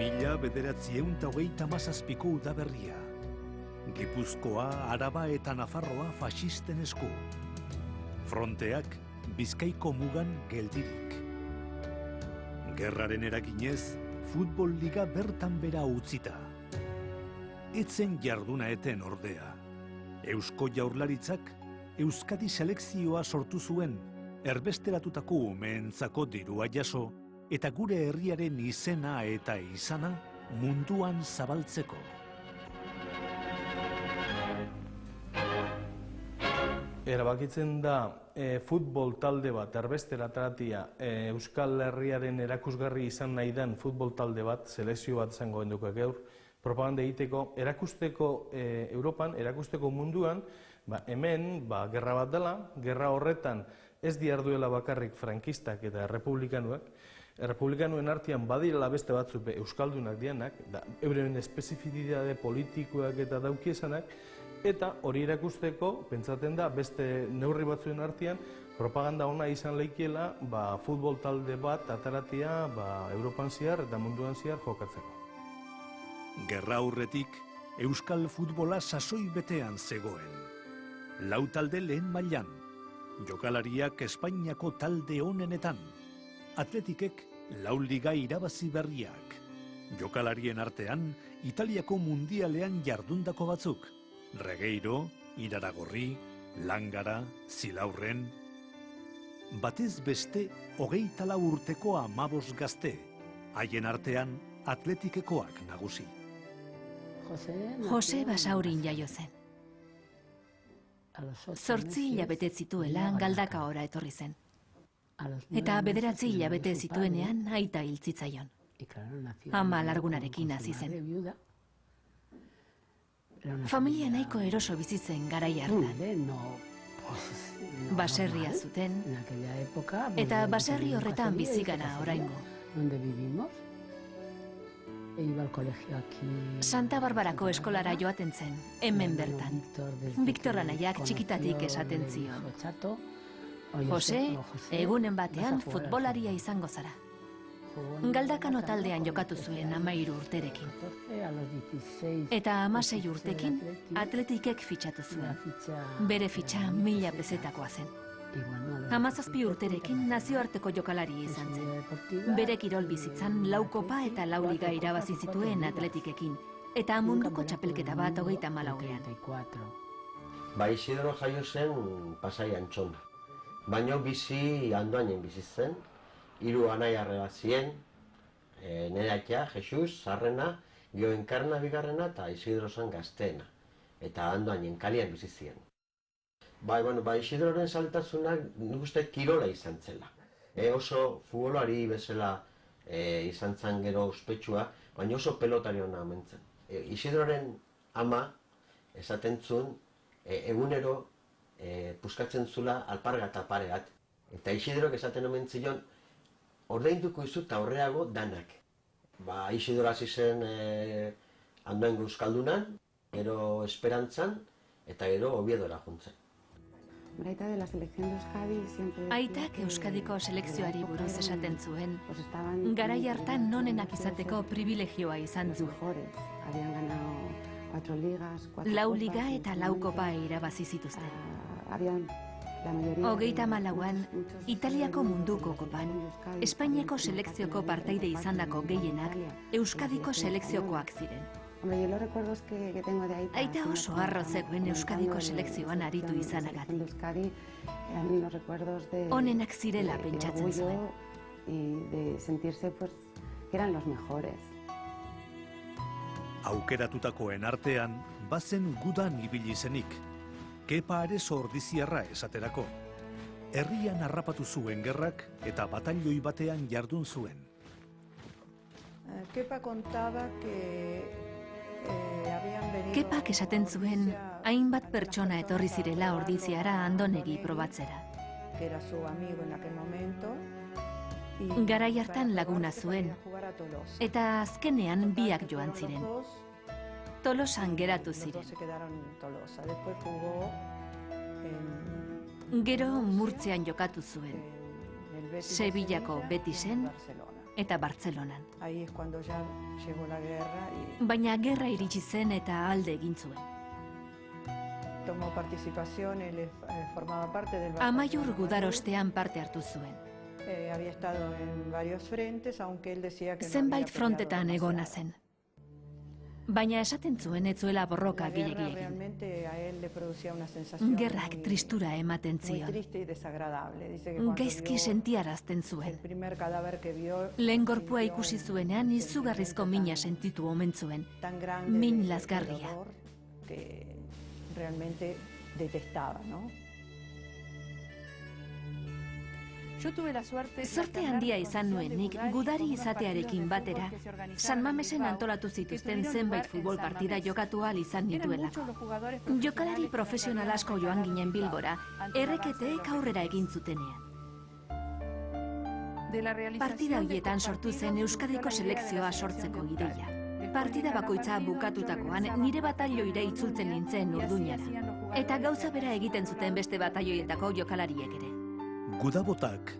1927ko udaberria. Gipuzkoa, Araba eta Nafarroa faxisten esku. Fronteak Bizkaiko mugan geldirik. Gerraren eraginez, futbol liga bertan bera utzita. Etzen jarduna eten ordea. Eusko Jaurlaritzak Euskadi selekzioa sortu zuen, erbesteratutako umeentzako dirua jaso, eta gure herriaren izena eta izana munduan zabaltzeko. Erabakitzen da futbol talde bat, erbesteratratia, Euskal Herriaren erakusgarri izan nahi den futbol talde bat, selekzio bat izango genduko gaur, propaganda egiteko, erakusteko Europan, erakusteko munduan, hemen gerra bat dela, gerra horretan ez diarduela bakarrik frankistak eta republikanuak, republikanuen artean badirela beste batzuk euskaldunak dianak, euren espezifizitate politikoak eta daukiesanak, eta hori erakusteko, pentsatzen da, beste neurri batzuen artean, propaganda ona izan leikiela, futbol talde bat ataratia Europan zehar eta munduan zehar jokatzeko. Gerra aurretik, euskal futbola sasoi betean zegoen. 4 talde lehen mailan, jokalariak Espainiako talde onenetan, atletikek 4 liga irabazi berriak, jokalarien artean Italiako mundialean jardundako batzuk, Regueiro, Iraragorri, Langara, Zilaurren. Batez beste 24 urteko 15 gazte, haien artean atletikekoak nagusi. Jose Basaurin jaio zen. 8 hilabete zituela Galdakaora etorri zen. Eta 9 hilabete zituenean aita hil zitzaion. Ama largunarekin hasi zen. Familia nahiko eroso bizi zen garai hartan. Baserria zuten, eta baserri horretan bizi gara oraingo. Santa Barbarako eskolara joaten zen, hemen bertan. Viktor anaiak txikitatik esaten zion. Jose, egunen batean futbolaria izango zara. Galdakano taldean jokatu zuen 13 urterekin. Eta 16 urtekin atletikek fitxatu zuen. Bere fitxa 1000 pesetakoa zen. 17 urterekin nazioarteko jokalari izan zen. Bere kirol bizitzan 4 kopa eta 4 liga irabazi zituen atletikekin. Eta munduko txapelketa bat 34ean. Isidro jaio zen Pasai Antxon. Baina bizi Andoainen bizi zen. 3 anai arreba ziren, nire aitea, Jesus, Sarrena, Gio Enkarna bigarrena eta Isidro zen gazteena. Eta Andoainen kalian bizi ziren. Isidroren zaletasunak nik uste kirola izan zela. Oso futbolari bezala izan zen gero ospetsua, baina oso pelotari hona amentzen. Isidroren ama esaten zuen egunero puskatzen zula alparga eta pareat. Eta Isidrok esaten omen zion ordainduko izu eta horreago danak. Isidro hasi zen Andoain euskaldunan, gero Esperantzan eta gero Oviedora juntzen. Aitak Euskadiko selekzioari buruz esaten zuen, garai hartan nonenak izateko privilegioa izan du. 4 liga eta 4 kopa irabazi zituzten. 34an, Italiako munduko kopan, Espainiako selekzioko partaide izandako gehienak Euskadiko selekziokoak ziren. Aita oso harro zegoen Euskadiko selekzioan aritu izanagatik. Onenak zirela pentsatzen zuen. Aukeratutakoen artean, bazen gudan ibili zenik. Kepa Areso ordiziarra esaterako. Herrian harrapatu zuen gerrak eta batailoi batean jardun zuen. Kepak esaten zuen hainbat pertsona etorri zirela Ordiziara Andonegi probatzera. Garai hartan laguna zuen, eta azkenean biak joan ziren. Tolosan geratu ziren. Gero Murtzian jokatu zuen, Sevillako Betisen eta Bartzelonan. Ahí es cuando ya llegó la guerra y Baina gerra iritsi zen eta alde egin zuen. tomó participación, él formaba parte del Amaiur gudarostean parte hartu zuen. Había estado en varios frentes, aunque él decía que no Zenbait había frontetan peleado egona demasiado. zen. Baina esaten zuen ez zuela borroka La guerra gehiegi egin. realmente a él le producía una sensación Gerrak tristura ematen muy zion. triste y desagradable. Dice que cuando Gaizki vio sentiarazten el zuen. primer cadáver que vio, Lehen gorpua sintió ikusi un zuenean izugarrizko sentimiento mina tan- sentitu omen zuen. tan grande min de lazgarria. dolor que realmente detestaba, ¿no? Zorte handia izan nuenik gudari izatearekin batera, San Mamesen antolatu zituzten zenbait futbol partida jokatu ahal izan nituelako. Jokalari profesional asko joan ginen Bilbora, erreketeek aurrera egin zutenean. Partida horietan sortu zen Euskadiko selekzioa sortzeko ideia. Partida bakoitza bukatutakoan nire batalioira itzultzen nintzen Urduñara. Eta gauza bera egiten zuten beste batalioietako jokalariek ere. Gudabotak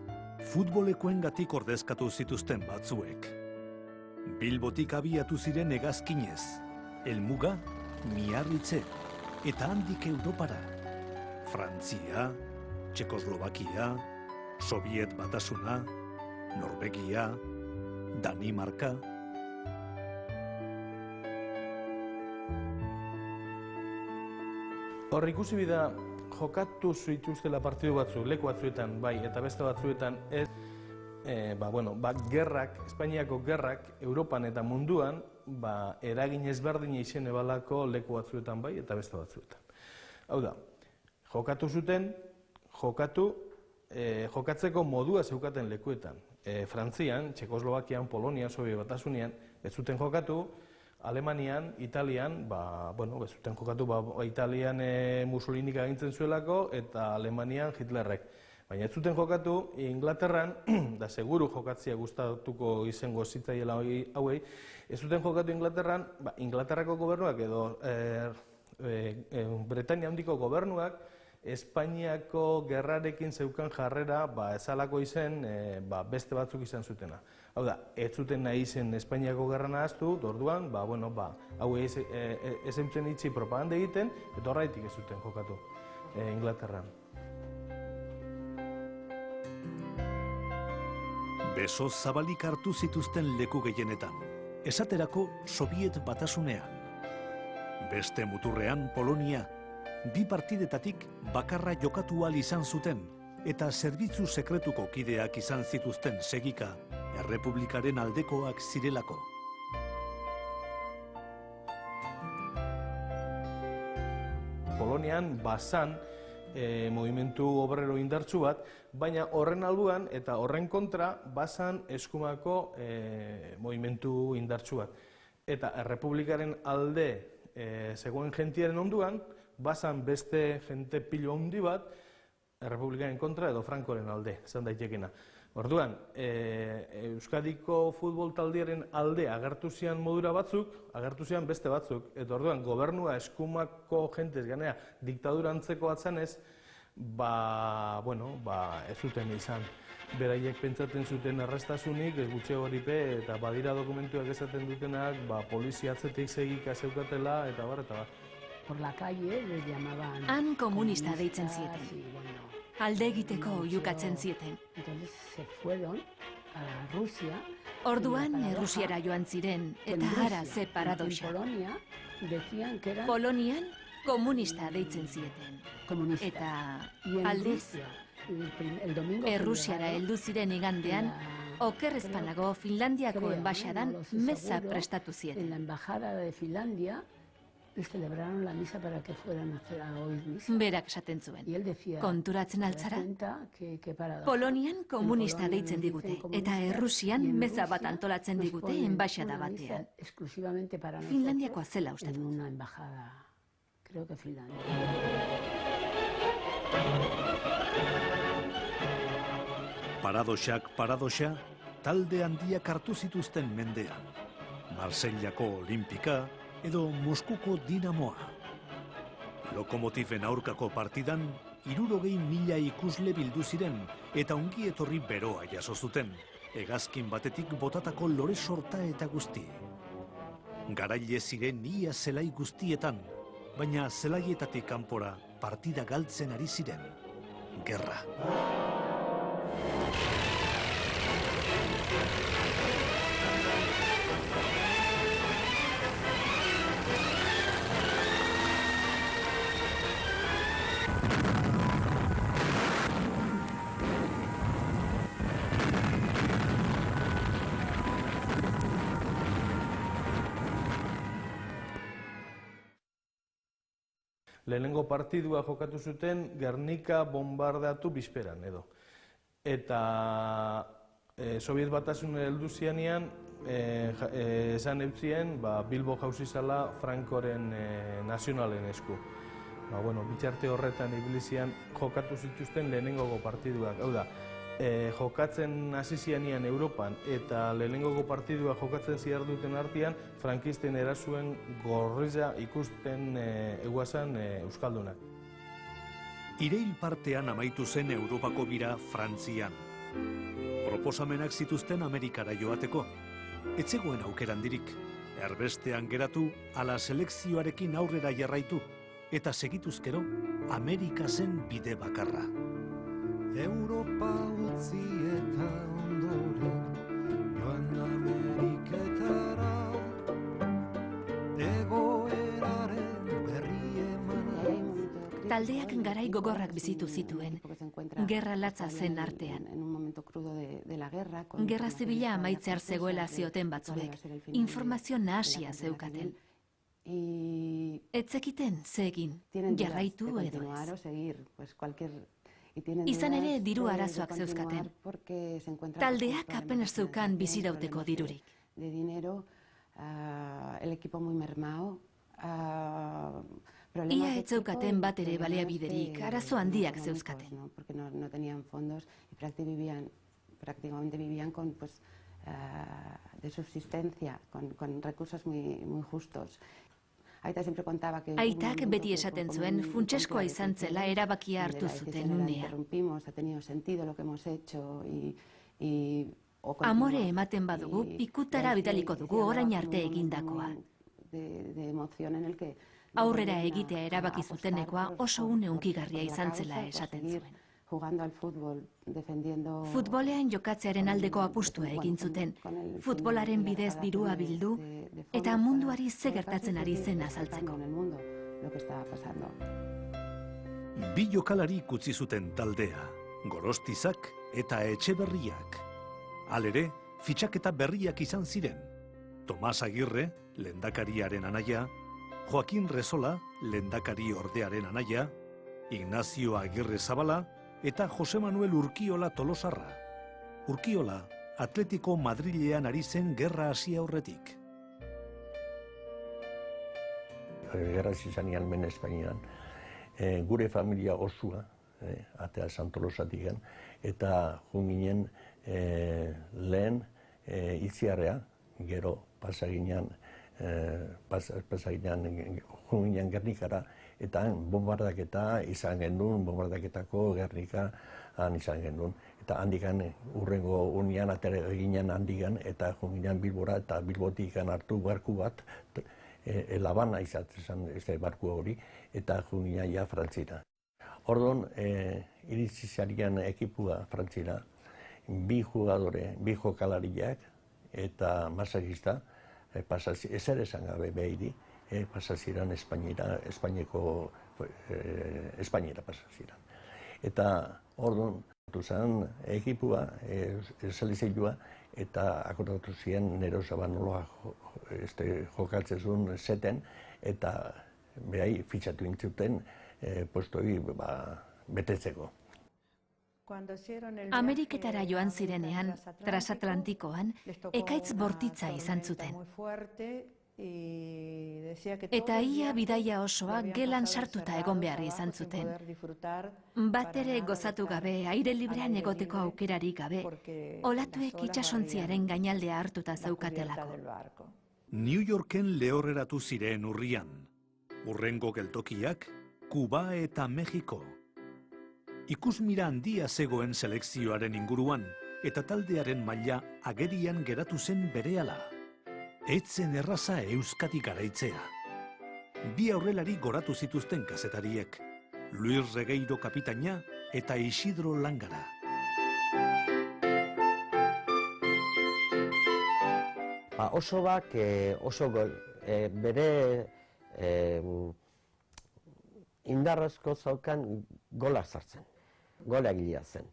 futbolekoengatik ordezkatu zituzten batzuek. Bilbotik abiatu ziren hegazkinez, helmuga Miarritze eta handik Europara. Frantzia, Txekoslovakia, Sobiet Batasuna, Norvegia, Danimarka. Hor ikusi bida jokatu zituztela partidu batzu, leku batzuetan bai, eta beste batzuetan ez, gerrak, Espainiako gerrak, Europan eta munduan, eragin ezberdina izen ebalako leku batzuetan bai, eta beste batzuetan. Hau da, jokatu zuten, jokatzeko modua zeukaten lekuetan. Frantzian, Txekoslovakian, Polonia, Sobiet Batasunean, ez zuten jokatu, Alemanian, Italian, ez zuten jokatu, Italian Mussolinik agintzen zuelako, eta Alemanian Hitlerrek. Baina ez zuten jokatu Inglaterran, da seguru jokatzia gustatuko izango zitzaiela hauei, ez zuten jokatu Inglaterran, Inglaterrako gobernuak edo Bretania handiko gobernuak Espainiako gerrarekin zeukan jarrera ezalako izen beste batzuk izan zutena. Hau da, ez zuten nahi izen Espainiako gerra nahaztu, orduan, hau ez eutzen itxi propaganda egiten, eta horraitik ez zuten jokatu Inglaterran. Beso zabalik hartu zituzten leku gehienetan, esaterako Sobiet Batasunean. Beste muturrean Polonia, bi partidetatik bakarra jokatu ahal izan zuten, eta zerbitzu sekretuko kideak izan zituzten segika, Errepublikaren aldekoak zirelako. Polonian bazan movimentu obrero indartsu bat, baina horren alduan eta horren kontra bazan eskumako movimentu indartsu bat. Eta Errepublikaren alde zegoen jentiaren onduan, bazan beste jente pilo handi bat Errepublikaren kontra edo Frankoren alde, zan daitekena. Orduan, Euskadiko futbol taldearen alde agertu zian modura batzuk, agertu zian beste batzuk. Eta orduan, gobernua eskumako jentez ganea diktadura antzeko atzanez, ez zuten izan. Beraiek pentsatzen zuten errestasunik, ez gutxe horipe, eta badira dokumentuak esaten dutenak, polizia atzetik segika zeukatela, eta bar. Por la calle les llamaban... Han komunista deitzen zieten. Alde egiteko oihukatzen zieten. Entonces se fueron a Rusia. Orduan Errusiara joan ziren, eta hara ze paradoxa. Polonian komunista deitzen zieten. Eta aldiz, Errusiara heldu ziren igandean, okerrezpanago Finlandiako enbaixadan meza prestatu zieten. En la embajada de Finlandia celebraron la misa para que fueran a oír misa. Berak esaten zuen. Konturatzen altzara? Polonian komunista deitzen digute, eta Errusian meza bat antolatzen digute enbaixada batean. Finlandiakoa zela uste dut. En una embajada, creo que Finlandia. Paradoxak, talde handiak hartu zituzten mendean. Marseillako Olimpika, edo Moskuko Dinamoa. Lokomotiven aurkako partidan, 60.000 ikusle bildu ziren eta ongi etorri beroa jaso zuten. hegazkin batetik botatako lore sorta eta guzti. Garaile ziren ia zelai guztietan, baina zelaietatik kanpora partida galtzen ari ziren. Gerra. Lehenengo partidua jokatu zuten Gernika bombardatu bizperan edo. Eta Sobiet Batasuna heldu zianean esan eutzien Bilbo jauzi zala Frankoren nazionalen esku. Bitxarte horretan ibilizian jokatu zituzten lehenengoko partiduak. Hau da, jokatzen hasi zianean Europan eta lehenengoko partidua jokatzen ziharduten artean, frankisten erasuen gorriza ikusten eguazan euskaldunak. Ireil partean amaitu zen Europako bira Frantzian. Proposamenak zituzten Amerikara joateko. Etzegoen aukerandirik. Erbestean geratu, ala selekzioarekin aurrera jarraitu, eta segituzkero, Amerika zen bide bakarra. Europa utzi eta ondoren joan Ameriketara egoeraren berri emana. Taldeak garai gogorrak bizitu zituen, gerra latza zen artean. Gerra zibila amaitzear zegoela zioten batzuek, informazio nahasia zeukaten. Etzekiten zegin, jarraitu edo ez. Izan ere diru arazoak zeuzkaten. Taldeak apenas zeukan bizirauteko dirurik. Ia ez zeukaten bat ere baliabiderik, arazo handiak zeuzkaten. Prácticamente vivían de subsistencia, con recursos muy justos. Aitak beti esaten zuen funtseskoa izan zela erabakia hartu zuten unea. Amore ematen badugu, pikutara bidaliko dugu orain arte egindakoa. Aurrera egitea erabaki zutenekoa oso une hunkigarria izan zela esaten zuen. Futbolean jokatzearen aldeko apustua egin zuten, futbolaren bidez dirua bildu eta munduari ze gertatzen ari zen azaltzeko. Bi jokalari utzi zuten taldea, Gorostizak eta Etxeberriak. Halere, fitxaketa berriak izan ziren. Tomas Agirre, lehendakariaren anaia, Joaquin Resola, lehendakari ordearen anaia, Ignacio Agirre Zabala, eta Jose Manuel Urkiola Tolosarra. Urkiola, Atletico Madrilean ari zen gerra hasi aurretik. Gerra zizanean men Espainian, gure familia osua, atea Santolosatik, eta junginen lehen Itziarrea, gero pasaginean junginen Gernikara, eta bombardaketa izan gendun, bombardaketako Gernika izan gendun. Eta handikan urrengo unian atera eginen handikan, eta junginean Bilbora eta Bilbotik hartu barku bat, Labana izatzen zen barku hori, eta junginean ja Frantzira. Orduan, iritsi zarian ekipua Frantzira, bi jugadore, bi jokalariak eta masajista, ezer esan gabe behiri, pasaziran Espainiera pasaziran. Eta orduan, zen ekipua, selizioa, eta akordatu ziren Nero Zabanoloa jokatzen zuen zeten, eta behai fitxatu intzuten postoi betetzeko. Ameriketara joan zirenean, transatlantikoan, ekaitz bortitza izan zuten. Eta ia bidaia osoa gelan sartuta egon behar izan zuten. Bat ere gozatu gabe, aire librean egoteko aukerarik gabe, olatuek itsasontziaren gainaldea hartuta zaukatelako. New Yorken lehorreratu ziren urrian. Urrengo geltokiak, Kuba eta Mexiko. Ikusmira handia zegoen selekzioaren inguruan, eta taldearen maila agerian geratu zen berehala. Etzen erraza Euskadi garaitzea. Bi aurrelari goratu zituzten kazetariek, Luis Regueiro kapitaina eta Isidro Langara. Osobak bere indarrazko zaukan gola sartzen, gola egilea zen.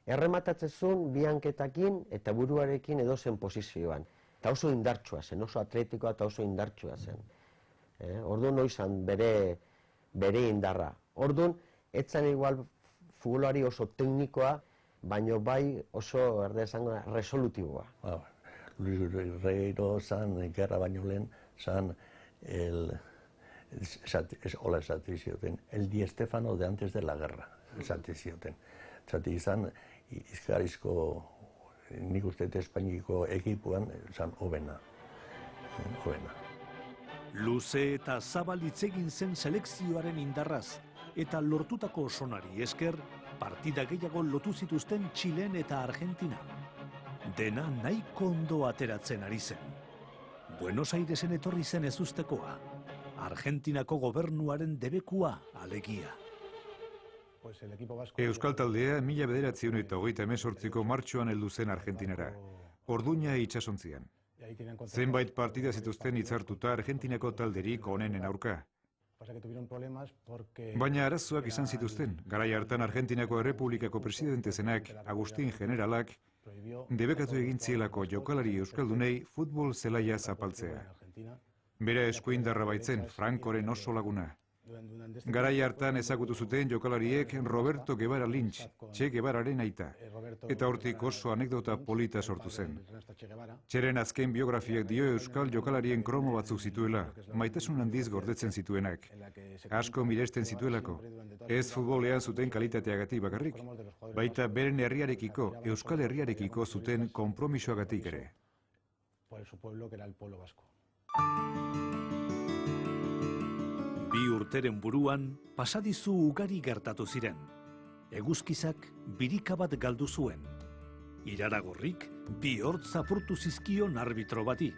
Errematatzezun bi hanketakin eta buruarekin edozen posizioan. Eta oso indartsua zen, oso atletikoa eta oso indartsua zen. Orduan izan bere indarra. Orduan, etzan igual futbolari oso teknikoa, baino bai oso resolutiboa. Luis Regueiro zan, gerra baino lehen, zan, hola esaten zioten, el Di Stéfano de antes de la guerra, esaten zioten. Zati izan, izkarizko, nik uste Espainiko ekipuan, zan, hobena. Luze eta zabal hitz egin zen selekzioaren indarraz, eta lortutako osonari esker, partida gehiago lotu zituzten Txilen eta Argentinan. Dena nahiko ondo ateratzen ari zen. Buenos Airesen etorri zen ezustekoa, Argentinako gobernuaren debekua alegia. Euskal taldea 1928ko martxoan heldu zen Argentinara, Orduña itsasontzian. Zenbait partida zituzten hitzartuta Argentinako talderik onenen aurka. Baina arazoak izan zituzten, garai hartan Argentinako Errepublikako presidente zenak, Agustin Generalak, debekatu egin zielako jokalari euskaldunei futbol zelaia zapaltzea. Bere eskuindarra baitzen, Francoren oso laguna. Garai hartan ezagutu zuten jokalariek Roberto Guevara Lynch, Che Guevararen aita, eta hortik oso anekdota polita sortu zen. Txeren azken biografiak dio euskal jokalarien kromo batzuk zituela, maitasun handiz gordetzen zituenak, asko miresten zituelako, ez futbolean zuten kalitateagatik bakarrik, baita beren herriarekiko, euskal herriarekiko zuten konpromisoagatik ere. Bi urteren buruan, pasadizu ugari gertatu ziren. Eguzkizak birika bat galdu zuen. Iraragorrik bi hortz apurtu zizkion arbitro bati.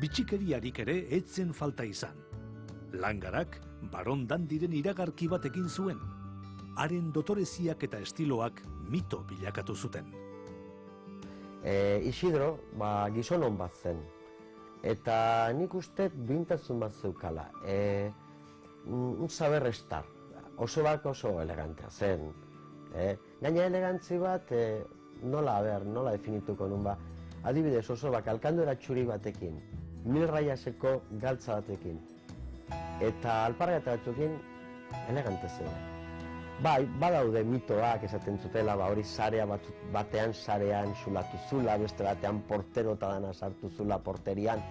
Bitxikeriarik ere etzen falta izan. Langarak Baron Dandiren iragarki bat egin zuen. Haren dotoreziak eta estiloak mito bilakatu zuten. Isidro, gizonon bat zen. Eta nik uste bintasun bat zeukala. Un saber estar. Osobak oso elegantea zen. Gaina elegantzi bat, nola definituko nun ba. Adibidez, Osobak alkandora txuri batekin, 1000 raiaseko galtza batekin, eta alpargata batzuekin elegante zen. Bai, badaude mitoak esaten zutela, hori sarea batean sarean zulatu zula, beste batean portero eta dana sartu zula porterian.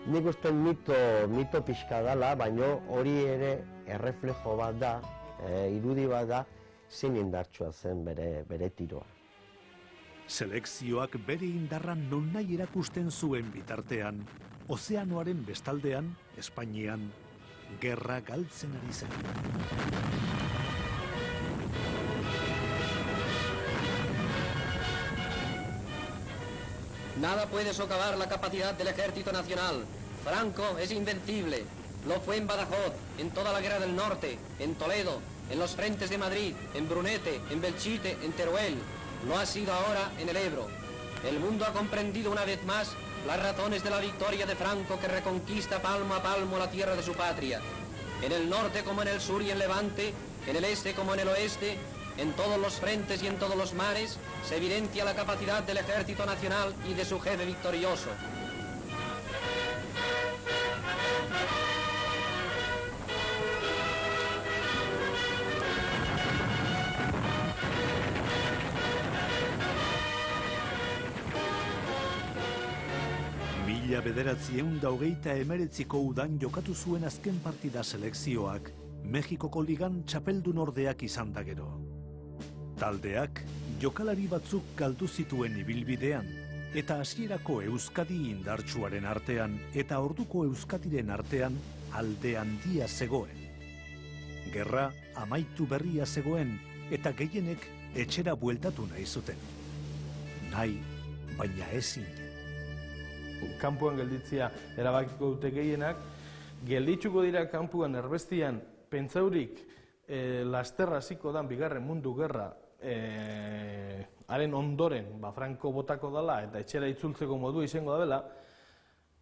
Nik uste mito pixka dela, baina hori ere erreflejo bat da, irudi bat da, zin indartsua zen bere tiroa. Selekzioak bere indarran nonahi erakusten zuen bitartean, ozeanoaren bestaldean, Espainian, gerra galtzen ari zen. Nada puede socavar la capacidad del Ejército Nacional. Franco es invencible. Lo fue en Badajoz, en toda la Guerra del Norte, en Toledo, en los frentes de Madrid, en Brunete, en Belchite, en Teruel. Lo ha sido ahora en el Ebro. El mundo ha comprendido una vez más las razones de la victoria de Franco, que reconquista palmo a palmo la tierra de su patria. En el norte como en el sur y en Levante, en el este como en el oeste, en todos los frentes y en todos los mares, se evidencia la capacidad del Ejército Nacional y de su jefe victorioso. Mila 1929ko udan jokatu zuen azken partida selekzioak, Mexikoko ligan txapeldun ordeak izan da gero. Taldeak jokalari batzuk galdu zituen ibilbidean, eta hasierako Euskadi indartsuaren artean eta orduko Euskadiren artean alde handia zegoen. Gerra amaitu berria zegoen eta gehienek etxera bueltatu nahi zuten. nahi, baina ezin. Kanpuan gelditzea erabakiko dute gehienak, gelditzuko dira kanpuan erbestian pentsaurik lasterra hasiko dan bigarren mundu gerra haren ondoren Franco botako dela eta etxera itzultzeko modua izango da dela,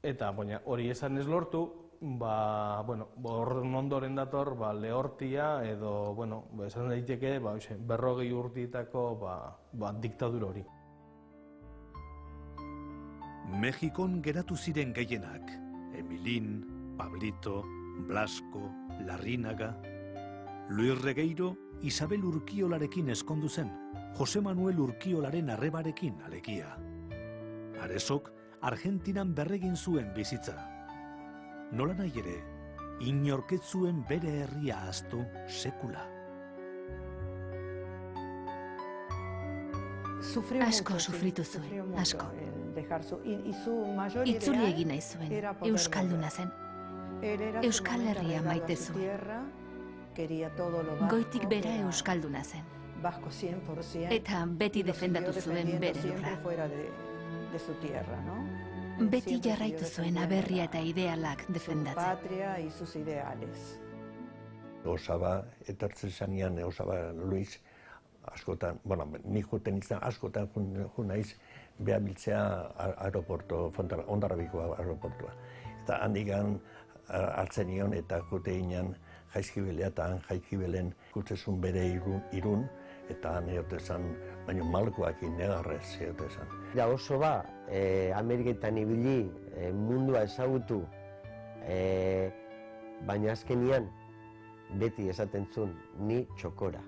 eta hori esan ez lortu, horren ondoren dator lehortia edo, esan daiteke, 40 urteetako diktadura hori. Mexikon geratu ziren gehienak, Emilín, Pablito, Blasco, Larrinaga. Luis Regueiro Isabel Urkiolarekin ezkondu zen, Jose Manuel Urkiolaren arrebarekin alegia. Aresok Argentinan berregin zuen bizitza. Nola nahi ere, inorketzuen bere herria ahaztu sekula. Asko sufritu zuen, asko. Itzuli egin nahi zuen, euskalduna zen. Euskal Herria maite zuen. Goitik bera euskalduna zen. Eta beti defendatu zuen bere lurra. Beti jarraitu zuen aberria eta idealak defendatzen. Osaba, etortzen zanean, Osaba Luis, askotan, nik juten izan, askotan jo naiz, beha biltzea aeroporto, Hondarribiko aeroportua. Eta handikan hartzen nion eta jute ginen Jaizkibelea eta han Jaizkibelen kutzezun bere irun, eta han eotezan, baina malkoak negarrez eotezan. Oso Ameriketan ibili, mundua ezagutu, baina azkenian beti esaten zuen ni txokora.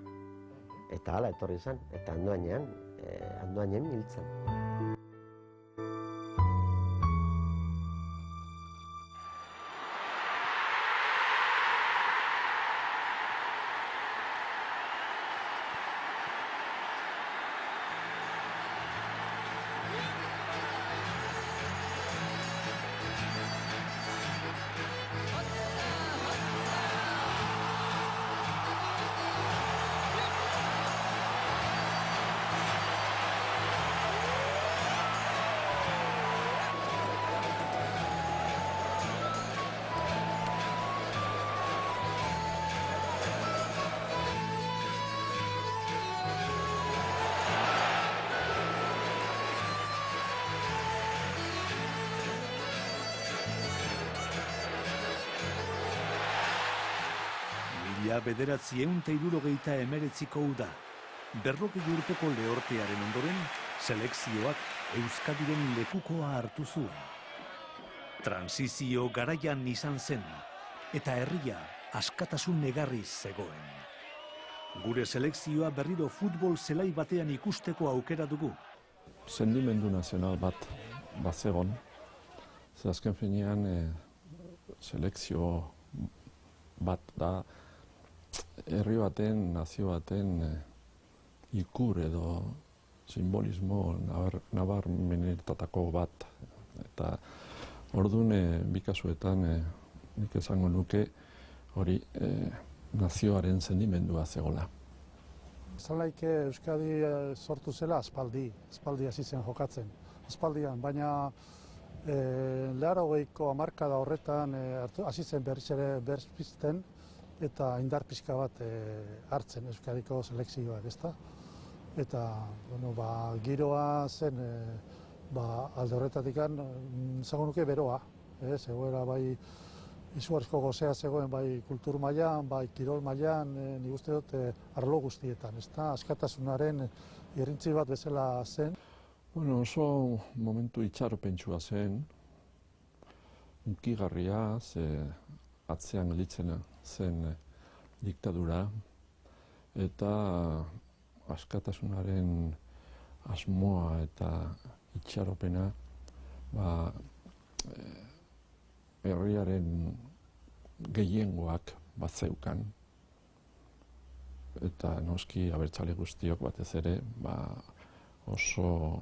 Eta hala etorri zen, eta handoanean hiltzen. Bederatzi 1979ko uda, 40 urteko lehortearen ondoren, selekzioak Euskadiren lekukoa hartu zuen. Transizio garaian izan zen, eta herria askatasun negarriz zegoen. Gure selekzioa berriro futbol zelai batean ikusteko aukera dugu. Sentimendu nazional bat zegon, ze azken finean selekzio bat da, herri baten, nazio baten ikur edo simbolismo nabarmenetatako bat. Eta orduan bikasuetan nik esango nuke hori nazioaren sendimendua zegoela. Zalaike Euskadi sortu zela aspaldi hasi zen jokatzen. Aspaldian, baina leharogeiko hamarkada horretan hasi zen berriz ere berpizten eta indar pixka bat hartzen Euskadiko selekzioak, ezta? Eta, giroa zen alde horretatik zago nuke beroa. Zegoela bai izugarrizko gozea zegoen bai kultur mailan, bai kirol mailan, nik uste dut arlo guztietan, ezta? Askatasunaren irrintzi bat bezala zen. Oso momentu itxaropentsua zen, hunkigarria, atzean gelditzen zen diktadura, eta askatasunaren asmoa eta itxaropena herriaren gehiengoak bat zeukan. Eta noski abertzale guztiok batez ere oso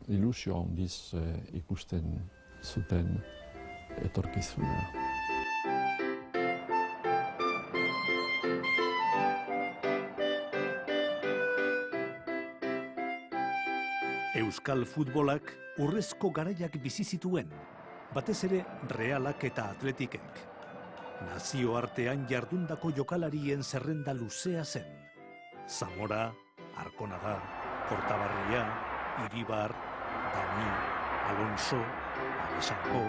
ilusio handiz ikusten zuten etorkizuna. Euskal futbolak urrezko garaiak bizi zituen, batez ere Realak eta Atletikek. Nazioartean jardundako jokalarien zerrenda luzea zen. Zamora, Arkonada, Kortabarria, Iribar, Dani, Alonso, Alexanko.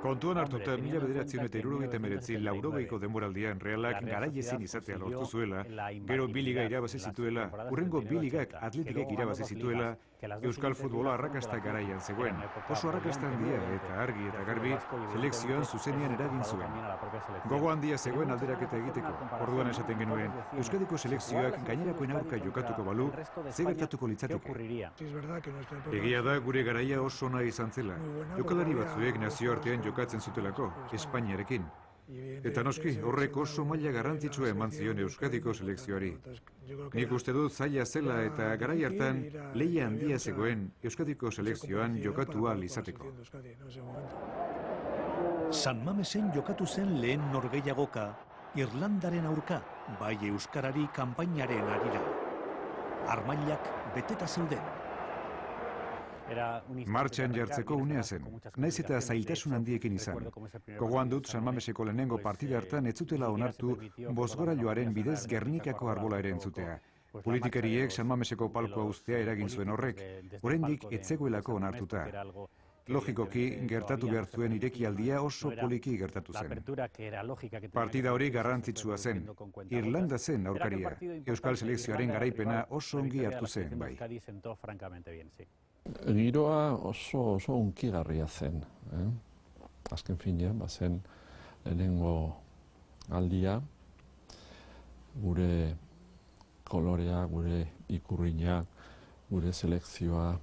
Kontuan hartuta, 1979-laurogeiko denboraldian Realak garaiezin izatea lortu zuela, gero bi liga irabazi zituela, hurrengo bi ligak Atletikek irabazi zituela, Euskal futbola arrakasta garaian zegoen. Oso arrakasta handia eta argi eta garbi selekzioan zuzenean eragin zuen. Gogo handia zegoen alderaketa egiteko. Orduan esaten genuen, Euskadiko selekzioak gainerakoen aurka jokatuko balu, ze gertatuko litzateke. Egia da gure garaia oso ona izan zela. Jokalari batzuek nazioartean jokatzen zutelako, Espainiarekin. Eta noski, horrek oso maila garrantzitsua eman zion Euskadiko selekzioari. Nik uste dut zaila zela eta garai hartan lehia handia zegoen Euskadiko selekzioan jokatu ahal izateko. San Mamesen jokatu zen lehen norgehiagoka, Irlandaren aurka, bai Euskarari kanpainaren arira. Armailak beteta zeuden. Martxan jartzeko unea zen, naiz eta zailtasun handiekin izan. Gogoan dut San Mameseko lehenengo partida hartan ez zutela onartu bozgorailuaren bidez Gernikako arbola ere entzutea. Politikariek San Mameseko palkoa uztea eragin zuen horrek, oraindik ez zegoelako onartuta. Logikoki, gertatu behar zuen irekialdia oso poliki gertatu zen. Partida hori garrantzitsua zen. Irlanda zen aurkaria. Euskal selekzioaren garaipena oso ongi hartu zen, bai. Giroa oso hunkigarria zen. Azken finean, bazen lehenengo aldia, gure kolorea, gure ikurriña, gure selekzioa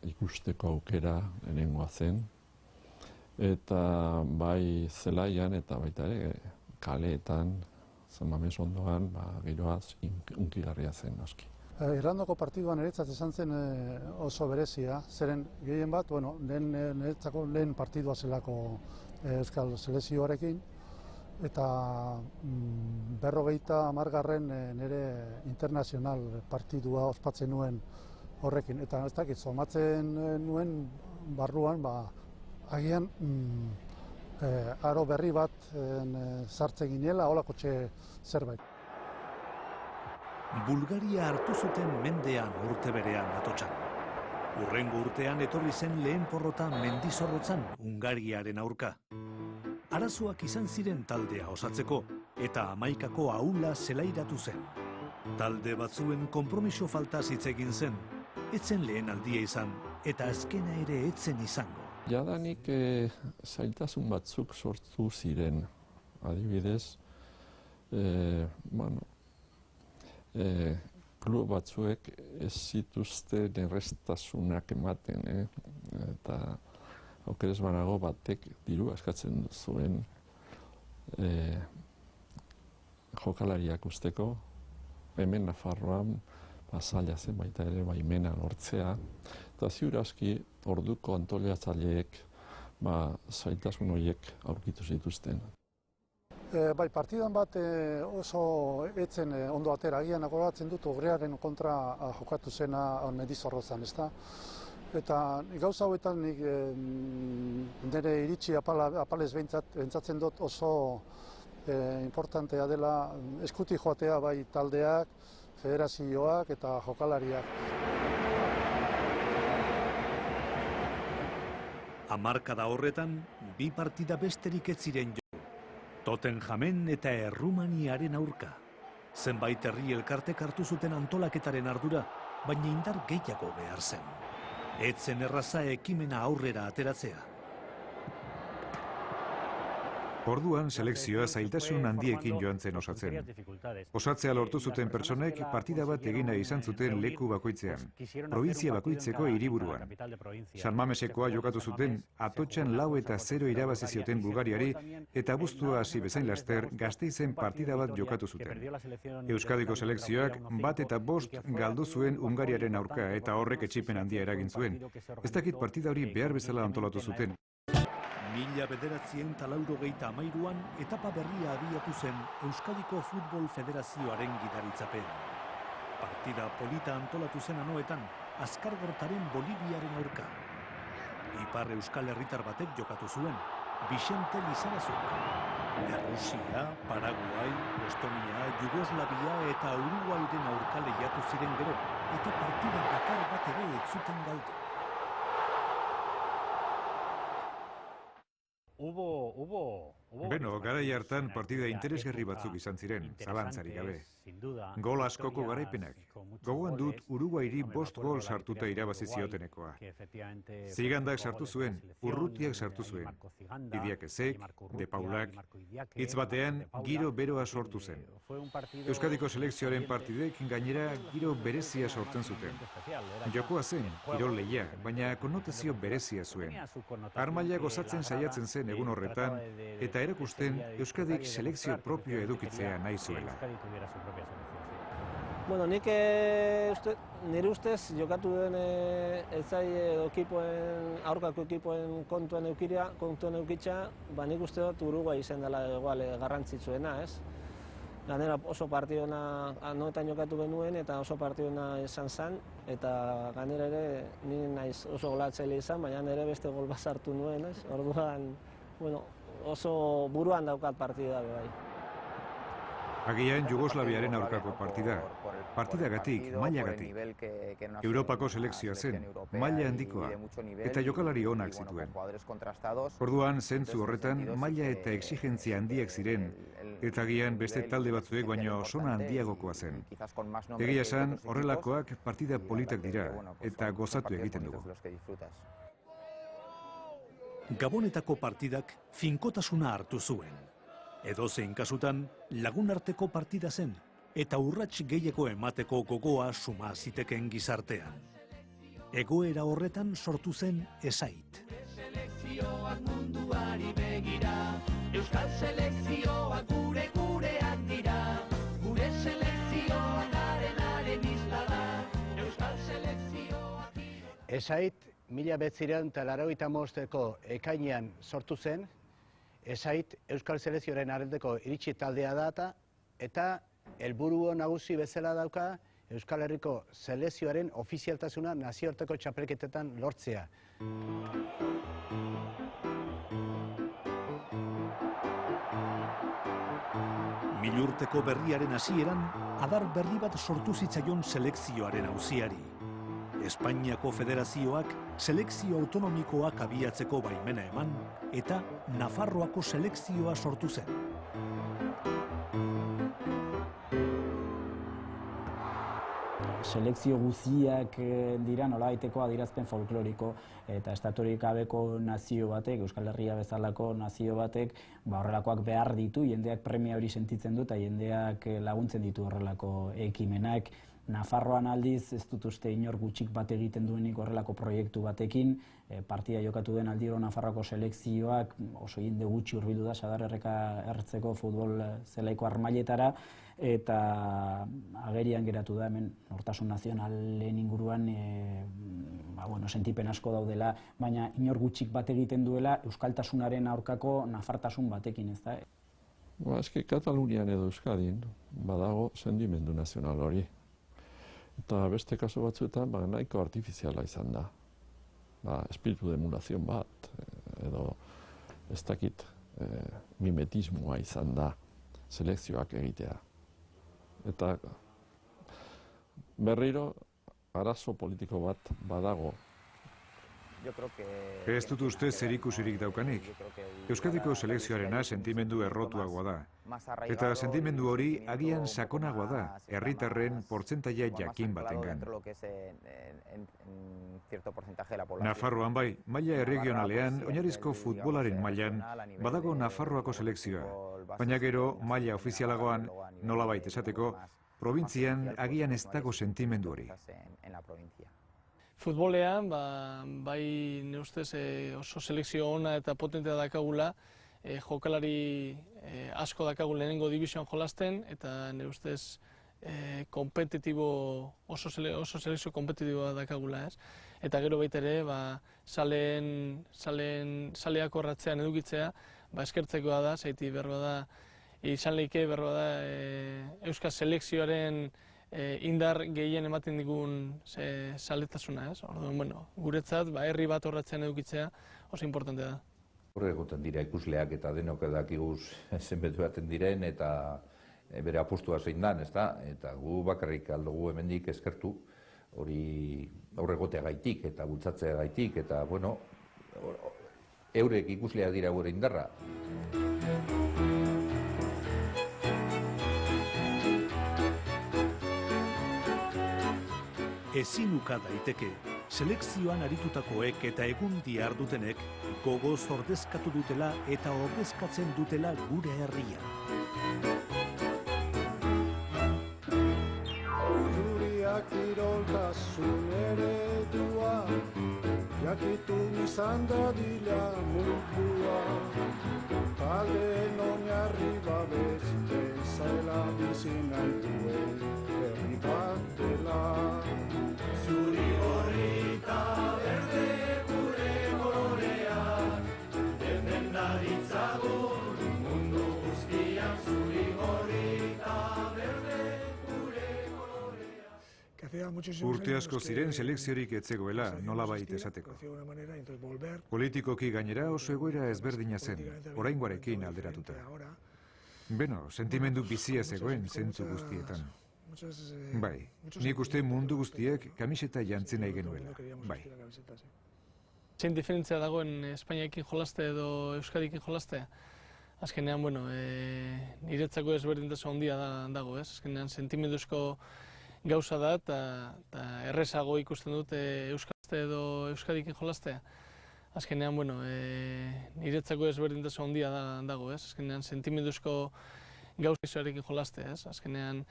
ikusteko aukera lehenengoa zen. Eta bai zelaian eta baita ere kaleetan, San Mames ondoan, giroa hunkigarria zen noski. Irlandako partiduan niretzat izan zen oso berezia, zeren gehien bat, niretzako lehen partidua zelako Euskal selekzioarekin, eta 50. nire internazional partidua ospatzen nuen horrekin. Eta ez dakit, somatzen nuen barruan, agian aro berri bat sartzen ginela, holakotxe zerbait. Bulgaria hartu zuten mendean urte berean atotxan. Hurrengo urtean etorri zen lehen porrota Mendizorrotzan Hungariaren aurka. Arazoak izan ziren taldea osatzeko eta 11ko ahula zelairatu zen. Talde batzuen konpromiso falta hitz egin zen, etzen lehen aldia izan eta azkena ere etzen izango. Jadanik zailtasun batzuk sortu ziren, adibidez, klub batzuek ez zituzten errestasunak ematen, eta aukeres banago batek diru askatzen zuen jokalariak usteko, hemen Nafarroan zaila zen baita ere baimena lortzea, eta ziur aski orduko antolatzaileek zailtasun horiek aurkitu zituzten. Bai, partidan bat oso etzen ondo atera, agian agoratzen dut Ogrearen kontra jokatu zena Mendizorrotzan, ezta? Eta gauza hauetan nik nire iritsi apalez bentsatzen dut oso importantea dela eskuti joatea bai taldeak, federazioak eta jokalariak. Hamarkada horretan, bi partida besterik ez ziren jo. Tottenhamen eta Errumaniaren aurka. Zenbait herri elkartek hartu zuten antolaketaren ardura, baina indar gehiago behar zen. Etzen erraza ekimena aurrera ateratzea. Orduan, selekzioa zailtasun handiekin joan zen osatzen. Osatzea lortu zuten pertsonek partida bat egina izan zuten leku bakoitzean, provintzia bakoitzeko hiriburuan. San Mamesekoa jokatu zuten, Atotxan 4-0 irabazi zioten Bulgariari, eta abuztua hasi bezain laster Gasteizen partida bat jokatu zuten. Euskadiko selekzioak 1-5 galdu zuen Hungariaren aurka, eta horrek etsipen handia eragin zuen. Ez dakit partida hori behar bezala antolatu zuten. 1983an etapa berria abiatu zen Euskadiko Futbol Federazioaren gidaritzapean. Partida polita antolatu zen anoetan, Azkargortaren Boliviaren aurka. Ipar Euskal Herritar batek jokatu zuen, Vicente Lizarazuk. Errusia, Paraguai, Estonia, Jugoslavia eta Uruguairen aurka lehiatu ziren gero, eta partida bakar bat ere ez zuten galdu. Beno, garai hartan partida interesgarri batzuk izan ziren, zalantzarik gabe. Gol askoko garaipenak. Gogoan dut Uruguairi 5 gol sartuta irabazi ziotenekoa. Zigandak sartu zuen, Urrutiak sartu zuen. Idiak ezek, De Paulak, hitz batean giro beroa sortu zen. Euskadiko selekzioaren partidek gainera giro berezia sortzen zuten. Jokoa zen, kirol lehia, baina konnotazio berezia zuen. Armaila gozatzen saiatzen zen egun horretan, eta erakusten Euskadik selekzio propio edukitzea nahi zuela. Bueno, nik nire ustez jokatu den aurkako ekipoen kontuen eukitza, nik uste dut Uruguai izan dela garrantzitsuena, ez? Gainera oso partiona anoetan jokatu genuen eta oso partiona izan zen, eta gainera ere ni naiz oso golatzaile izan, baina nire beste gol bat sartu nuen, ez? Orduan, bueno, oso buruan daukat partida bai. Agian Jugoslaviaren aurkako partida. Partidagatik, mailagatik. Europako selekzioa zen, maila handikoa, eta jokalari onak zituen. Orduan, zentzu horretan, maila eta exigentzia handiak ziren, eta agian beste talde batzuek baino sona handiagokoa zen. Egia esan, horrelakoak partida politak dira, eta gozatu egiten dugu. Gabonetako partidak finkotasuna hartu zuen. Edozein kasutan lagunarteko partida zen, eta urrats gehiago emateko gogoa suma zitekeen gizartean. Egoera horretan sortu zen Esait. Selekzioak munduari begira, Euskal selekzioak gureak dira, gure selekzioa garenaren isla da, Euskal selekzioak... Esait 1985ko ekainean sortu zen, Esait Euskal Selekzioaren arteko iritsi taldea da eta helburu nagusi bezala dauka Euskal Herriko selekzioaren ofizialtasuna nazioarteko txapelketetan lortzea. Milurteko berriaren hasieran, adar berri bat sortu zitzaion selekzioaren auziari. Espainiako Federazioak selekzio autonomikoak abiatzeko baimena eman eta Nafarroako selekzioa sortu zen. Selekzio guziak dira nolabaiteko adierazpen folkloriko eta estaturik gabeko nazio batek, Euskal Herria bezalako nazio batek, horrelakoak behar ditu, jendeak premia hori sentitzen du eta jendeak laguntzen ditu horrelako ekimenak. Nafarroan aldiz, ez dut uste inor gutxik bat egiten duenik horrelako proiektu batekin, partida jokatu den aldiro Nafarroako selekzioak oso jende gutxi hurbildu da Sadarrerreka ertzeko futbol zelaiko armailetara, eta agerian geratu da hemen nortasun nazionalen inguruan sentipen asko daudela, baina inor gutxik bat egiten duela euskaltasunaren aurkako nafartasun batekin, ez da? Eski Katalunian edo Euskadin badago sentimendu nazional hori. Eta beste kasu batzuetan nahiko artifiziala izan da. Espiritu de emulazion bat, edo ez dakit mimetismoa izan da selekzioak egitea. Eta berriro arazo politiko bat badago. Ez dut uste zerikusirik daukanik. Euskadiko selekzioarena sentimendu errotuagoa da. Eta sentimendu hori agian sakonagoa da, herritarren portzentaia jakin batengan. Nafarroan bai, maila erregionalean, oinarrizko futbolaren mailan, badago Nafarroako selekzioa. Baina gero, maila ofizialagoan, nolabait esateko, probintzian agian ez dago sentimendu hori. Futbolean, bai nire ustez oso selekzio ona eta potentea dakagula, jokalari asko dakagu lehenengo divisioan jolasten, eta nire ustez oso selekzio kompetitiboa dakagula, ez? Eta gero baita ere, zaleak horratzean edukitzea, eskertzekoa da, zaiti berroa da, izan lehike berroa da Euskal Selekzioaren indar gehien ematen digun zaletasuna, ez? Orduan, guretzat, herri bat horratzean edukitzea oso importante da. Horre egoten dira ikusleak eta denok dakiguz zenbetu baten diren eta bere apustua zein dan, ezta? Eta gu bakarrik aldugu hemendik eskertu hori aurre egotea gaitik eta bultzatzea gaitik eta, eurek ikusleak dira gure indarra. Ezin uka daiteke, selekzioan aritutakoek eta egundi ardutenek gogoz ordezkatu dutela eta ordezkatzen dutela gure herria. Zuriak kiroltasun eredua, jakitun izan dadila mundua, taldeen oinarri babeste zaila bizi nahi duen herri bat dela. Zuri gorri eta berde gure koloreak, defenda ditzagun mundu guztiak. Zuri gorri eta berde gure koloreak. Urte asko ziren selekziorik etzegoela, nolabait esateko. Politikoki gainera oso egoera ezberdina zen, oraingoarekin alderatuta. Beno, sentimendu bizia zegoen zentzu guztietan. Bai, nik uste mundu guztiek kamiseta jantzen nahi genuela, bai. Zein diferentzia dagoen Espainiarekin jolastea edo Euskadikin jolastea? Azkenean, niretzako ezberdintasun handia dago, ez? Azkenean, sentimenduzko gauza da eta errezago ikusten dut Euskazte edo Euskadikin jolastea. Azkenean, niretzako ezberdintasun handia dago, ez? Azkenean, sentimenduzko gauzarekin jolastea, ez? Azkenean,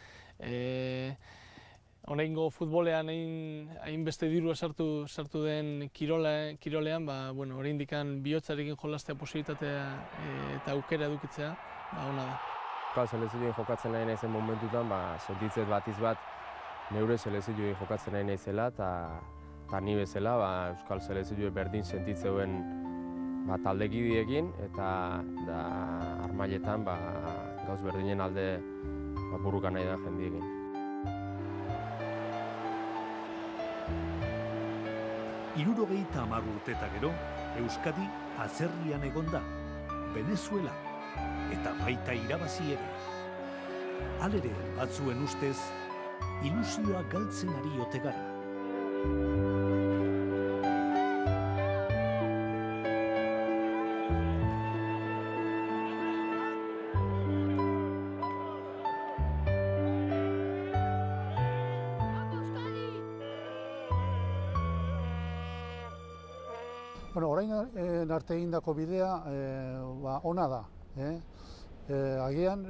oraingo futbolean hainbeste dirua sartu den kirolean, oraindikan bihotzarekin jolastea posibilitatea eta aukera edukitzea, ona da. Euskal selekzioen jokatzen nahi naizen momentutan, sentitzet batiz bat neure selekzioen jokatzen nahi naizela eta ni bezala Euskal selekzioen berdin sentitzeuen taldekidiekin eta armailetan gauz berdinen alde burruka nahi da jendiekin. Hirurogeita 10 urte eta gero, Euskadi atzerrian egon da, Venezuela, eta baita irabazi ere. Halere, batzuen ustez, ilusioa galtzen ari ote gara. Orain arte egindako bidea ona da. Agian,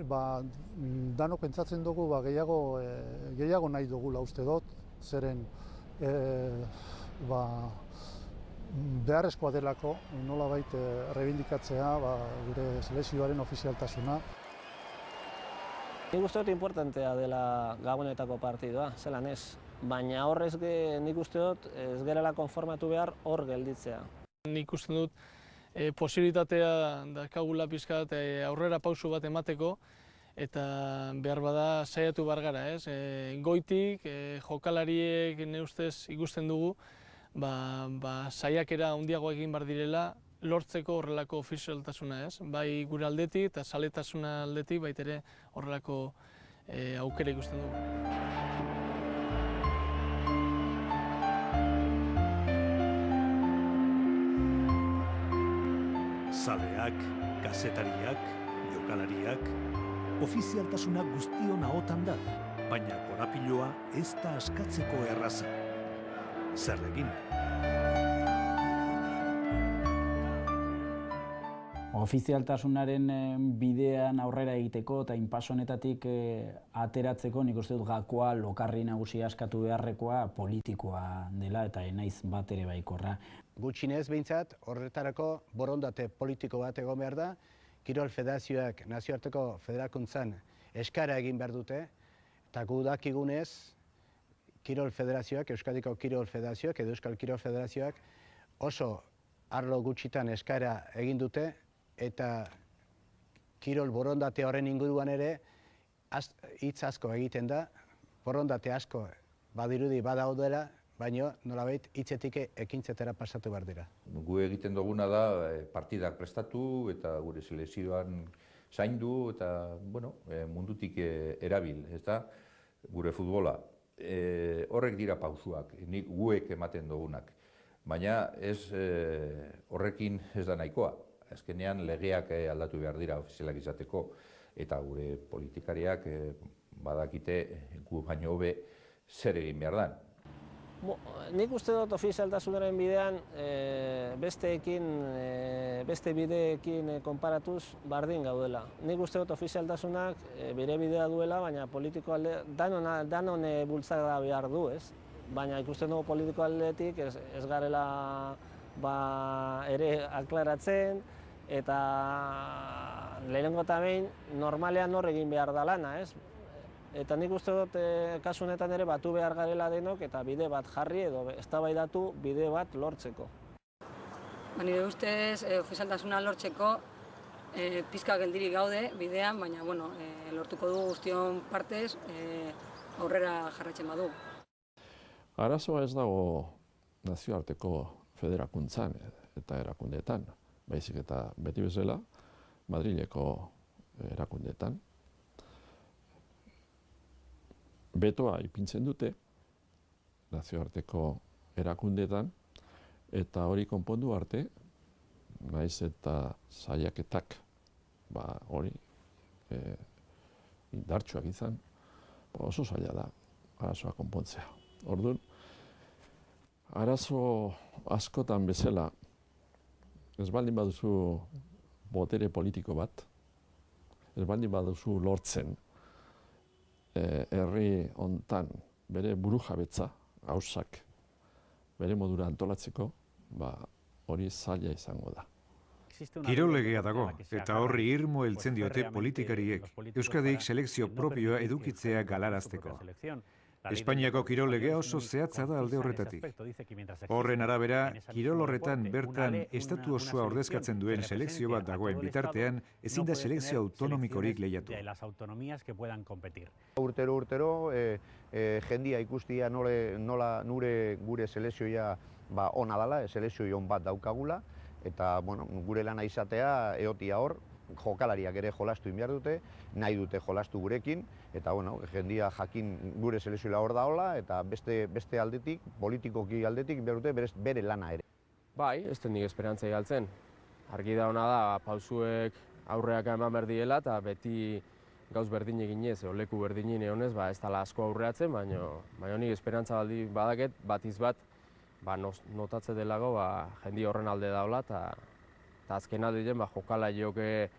danok pentsatzen dugu gehiago nahi dugula uste dut, zeren beharrezkoa delako nolabait errebindikatzea gure selekzioaren ofizialtasuna. Nik uste dut importantea dela Gabonetako partidua, zelan ez. Baina horrez nik uste dut ez gerela konformatu behar hor gelditzea. Nik uste dut posibilitatea dakagula pizkat aurrera pausu bat emateko eta behar bada saiatu behar gara, ez? Goitik, jokalariek ne ustez ikusten dugu, saiakera handiago egin behar direla lortzeko horrelako ofizialtasuna, ez? Bai gure aldetik eta zaletasuna aldetik baita ere horrelako aukera ikusten dugu. Zaleak, kazetariak, jokalariak, ofizialtasuna guztion ahotan da, baina korapiloa ez da askatzeko erraza. Zer egin? Ofizialtasunaren bidean aurrera egiteko eta inpaso honetatik ateratzeko nik uste dut gakoa lokarri nagusia askatu beharrekoa politikoa dela eta naiz bat ere baikorra. Gutxinez behintzat horretarako borondate politiko bat egon behar da, Kirol Federazioak nazioarteko federakuntzan eskara egin behar dute, Eta gu dakigunez, Kirol Federazioak, Euskadiko Kirol Federazioak edo Euskal Kirol Federazioak oso arlo gutxitan eskaera egin dute eta kirol borondate horren inguruan ere hitz asko egiten da, borondate asko badirudi badaudela, baina nolabait hitzetik ekintzetara pasatu behar dira. Gu egiten duguna da partidak prestatu eta gure selekzioan zaindu eta mundutik erabil, ez da, gure futbola. Horrek dira pausuak, nik guek ematen dugunak. Baina horrekin ez da nahikoa. Azkenean legeak aldatu behar dira ofizialak izateko eta gure politikariak badakite gu baino hobe zer egin behar dan. Nik uste dut ofizialtasunaren bidean beste bideekin konparatuz bardin gaudela. Nik uste dut ofizialtasunak bere bidea duela, baina politiko alde danon bultzada behar du, ez? Baina ikusten dugu politiko aldetik ez garela ere aklaratzen eta lehenengo eta behin normalean hor egin behar da lana, ez? Eta nik uste dut kasu honetan ere batu behar garela denok eta bide bat jarri edo eztabaidatu bide bat lortzeko. Nire ustez ofizialtasuna lortzeko pizka geldirik gaude bidean, baina lortuko dugu guztion partez aurrera jarraitzen badu. Arazoa ez dago nazioarteko federakuntzan eta erakundeetan, baizik eta beti bezala Madrileko erakundeetan. Betoa ipintzen dute nazioarteko erakundeetan eta hori konpondu arte, naiz eta saiaketak hori indartsuak izan, oso zaila da arazoa konpontzea. Orduan, arazo askotan bezala, ez baldin baduzu botere politiko bat, ez baldin baduzu lortzen herri hontan bere burujabetza, gauzak bere modura antolatzeko, hori zaila izango da. Kirolegea dago, eta horri irmo heltzen diote politikariek, Euskadik selekzio propioa edukitzea galarazteko. Espainiako kirolegea oso zehatza da alde horretatik. Horren arabera, kirol horretan bertan estatu osoa ordezkatzen duen selekzio bat dagoen bitartean, ezin da selekzio autonomikorik lehiatu. Urtero, jendia ikustia nola gure selekzioa ona dela, selekzio on bat daukagula, eta gure lana izatea eotia hor, jokalariak ere jolastu behar dute, nahi dute jolastu gurekin, eta jendia jakin gure selekzioa hor daola, eta beste aldetik, politikoki aldetik behar dute bere lana ere. Bai, ez nik esperantzia galtzen. Argi da hona da, pausuek aurreak eman behar diela, eta beti gauz berdin eginez, leku berdinin egonez, ez dela asko aurreatzen, baina nik esperantza badaket, batiz bat, notatze delago, jendi horren alde daula, eta azken aldean jokala joke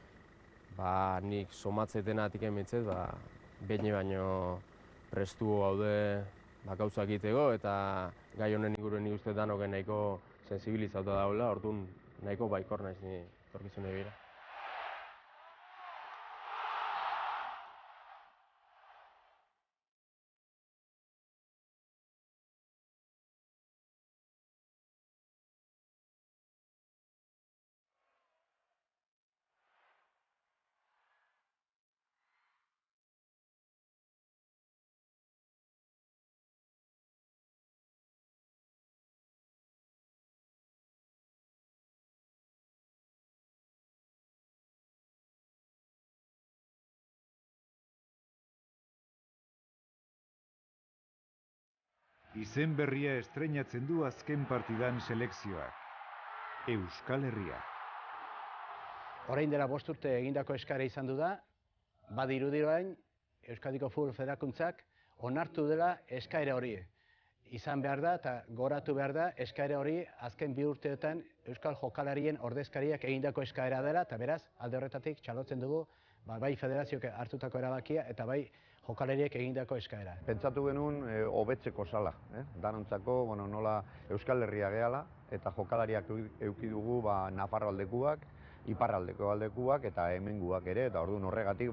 nik somatzeten atik emitzez, behin baino prestu gaude gauzak egiteko eta gai honen inguruen nik uste danoken nahiko sensibilizatuta daula, orduan nahiko baikor naiz ni etorkizunei begira. Izen berria estreinatzen du azken partidan selekzioak. Euskal Herria. Orain dela 5 urte egindako eskaera izan du da, badirudi orain Euskadiko Futbol Federakuntzak onartu dela eskaera hori. Izan behar da eta goratu behar da eskaera hori azken 2 urteetan Euskal Jokalarien ordezkariak egindako eskaera dela, eta beraz, alde horretatik txalotzen dugu bai federazioak hartutako erabakia eta bai jokalariek egindako eskaera. Pentsatu genuen hobetzeko sala, danontzako nola Euskal Herria gehala eta jokalariak eduki dugu Nafarro aldekuak, Iparraldeko aldekuak eta hemenguak ere, eta orduan horregatik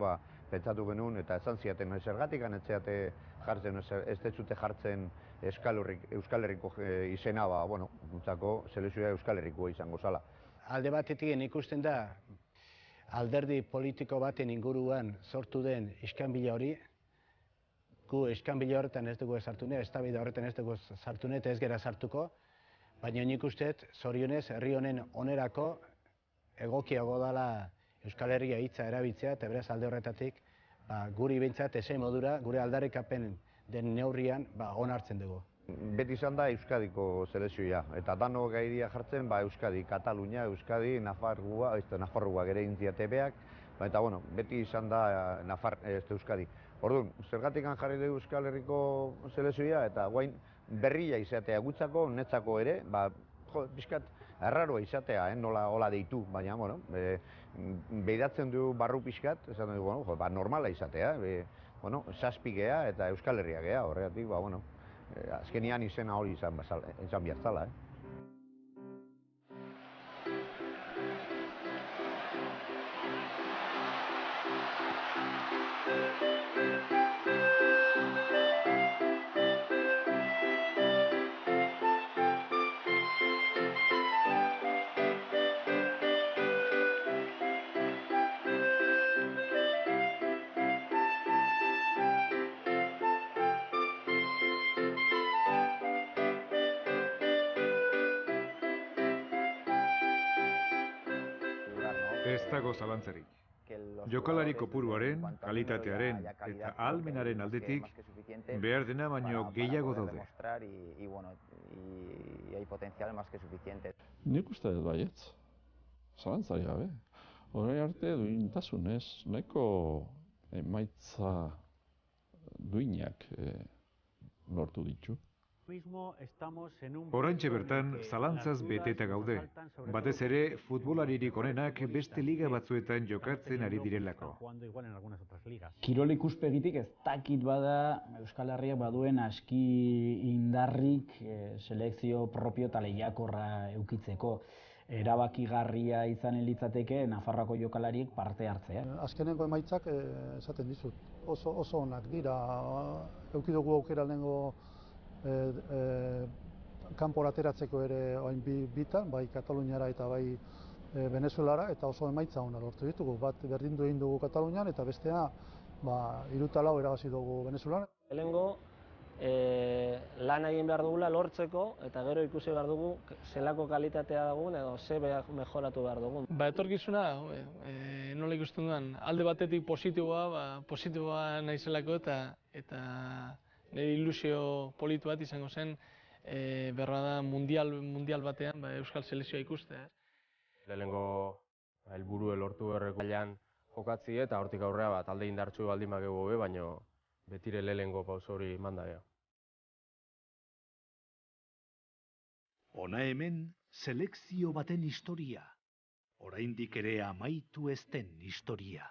pentsatu genuen eta esan ziaten zergatik etzeate jartzen, ez detzute jartzen Euskal Herriko izena, bueno, gutzako selekzioa Euskal Herrikoa izango zala. Alde batetik ikusten da, alderdi politiko baten inguruan sortu den iskanbila hori, gu iskanbila horretan ez dugu sartu nahi, eztabaida horretan ez dugu sartu nahi eta ez gera sartuko, baina nik uste zorionez herri honen onerako egokiago dela Euskal Herria hitza erabiltzea eta beraz alde horretatik guri behintzat ezen modura, gure aldarrikapen den neurrian onartzen dugu. Beti izan da Euskadiko selekzioa, eta danok gairia jartzen Euskadi, Katalunia, Euskadi, Nafarroa ere intziatepeak, eta bueno, beti izan da Euskadi. Orduan, zergatik jarri dugu Euskal Herriko selekzioa, eta guain berria izatea gutzako, netzako ere, pixkat erraroa izatea, nola hola deitu, baina, bueno, behidatzen du barru pixkat, esan dugu, normala izatea, zazpi gea eta Euskal Herria gea, horregatik, bueno, azkenian izena hori izan behar zala. Ez dago zalantzarik. Jokalari kopuruaren, kalitatearen eta ahalmenaren aldetik behar dena baino gehiago daude. Nik uste dut baietz. Zalantzari gabe. Orain arte duintasunez, nahiko emaitza duinak lortu ditu. Oraintxe bertan, zalantzaz beteta gaude. Batez ere, futbolaririk onenak beste liga batzuetan jokatzen ari direlako. Kirol ikuspegitik ez dakit bada Euskal Herriak baduen aski indarrik selekzio propio eta lehiakorra eukitzeko. Erabakigarria izanen litzateke Nafarroako jokalariek parte hartzea. Azkenengo emaitzak esaten dizut, oso onak dira. Euki dugu aukera lehengo kanpora ateratzeko ere orain bitan, bai Kataluniara eta bai Venezuelara, eta oso emaitza ona lortu ditugu. Bat berdindu egin dugu Katalunian eta bestea 3-4 irabazi dugu Venezuelan. Lehengo lan egin behar dugula lortzeko eta gero ikusi behar dugu zelako kalitatea dugun edo ze mejoratu behar dugun. Etorkizuna, nola ikusten dudan, alde batetik positiboa naizelako eta nire ilusio politu bat izango zen berra da mundial batean Euskal Selekzioa ikustea. Lehenengo helburu lortu berreko mailan jokatzi eta hortik aurrera talde indartsu baldin bageu hobe, baina betire lehenengo pauso hori eman da. Hona hemen selekzio baten historia, oraindik ere amaitu ez den historia.